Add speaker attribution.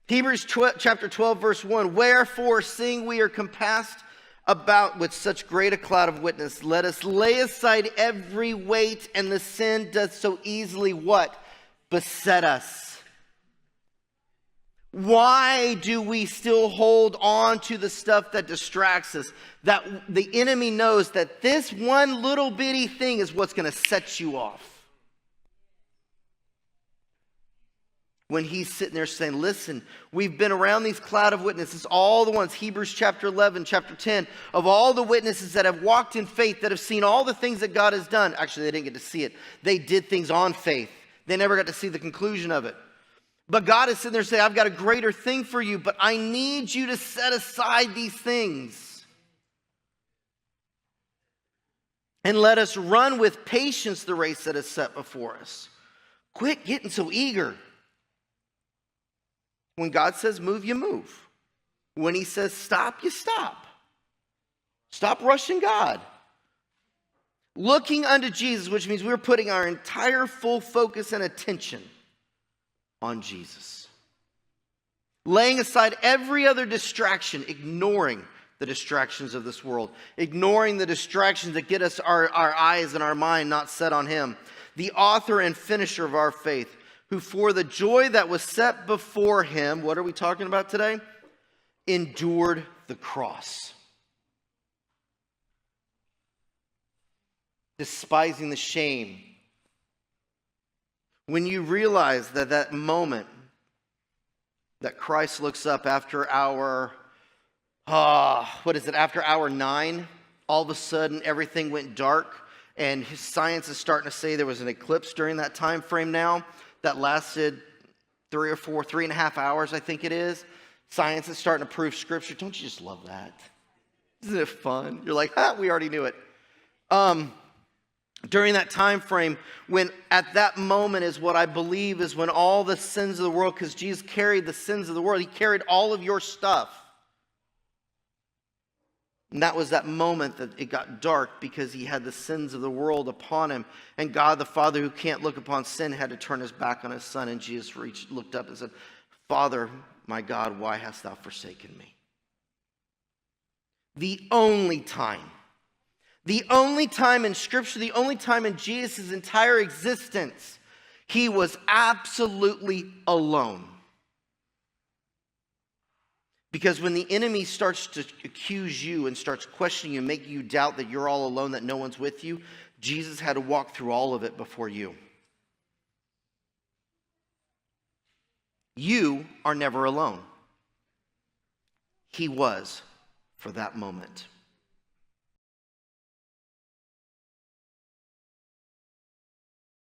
Speaker 1: Hebrews chapter 12, verse 1. Wherefore, seeing we are compassed about with such great a cloud of witness, let us lay aside every weight and the sin doth so easily what? Beset us. Why do we still hold on to the stuff that distracts us? That the enemy knows that this one little bitty thing is what's going to set you off. When he's sitting there saying, listen, we've been around these cloud of witnesses, all the ones, Hebrews chapter 11, chapter 10, of all the witnesses that have walked in faith, that have seen all the things that God has done. Actually, they didn't get to see it. They did things on faith. They never got to see the conclusion of it. But God is sitting there saying, I've got a greater thing for you, but I need you to set aside these things. And let us run with patience the race that is set before us. Quit getting so eager. When God says move, you move. When he says stop, you stop. Stop rushing God. Looking unto Jesus, which means we're putting our entire full focus and attention on Jesus. Laying aside every other distraction, ignoring the distractions of this world. Ignoring the distractions that get us our eyes and our mind not set on him. The author and finisher of our faith, who for the joy that was set before him, what are we talking about today? Endured the cross. Despising the shame. When you realize that moment that Christ looks up after after hour 9, all of a sudden everything went dark, and his science is starting to say there was an eclipse during that time frame now. That lasted 3.5 hours, I think it is. Science is starting to prove scripture. Don't you just love that? Isn't it fun? You're like, we already knew it. During that time frame, when at that moment is what I believe is when all the sins of the world, because Jesus carried the sins of the world. He carried all of your stuff. And that was that moment that it got dark because he had the sins of the world upon him. And God the Father, who can't look upon sin, had to turn his back on his son. And Jesus looked up and said, Father, my God, why hast thou forsaken me? The only time in Scripture, the only time in Jesus' entire existence, he was absolutely alone. Because when the enemy starts to accuse you and starts questioning you, make you doubt that you're all alone, that no one's with you, Jesus had to walk through all of it before you. You are never alone. He was for that moment.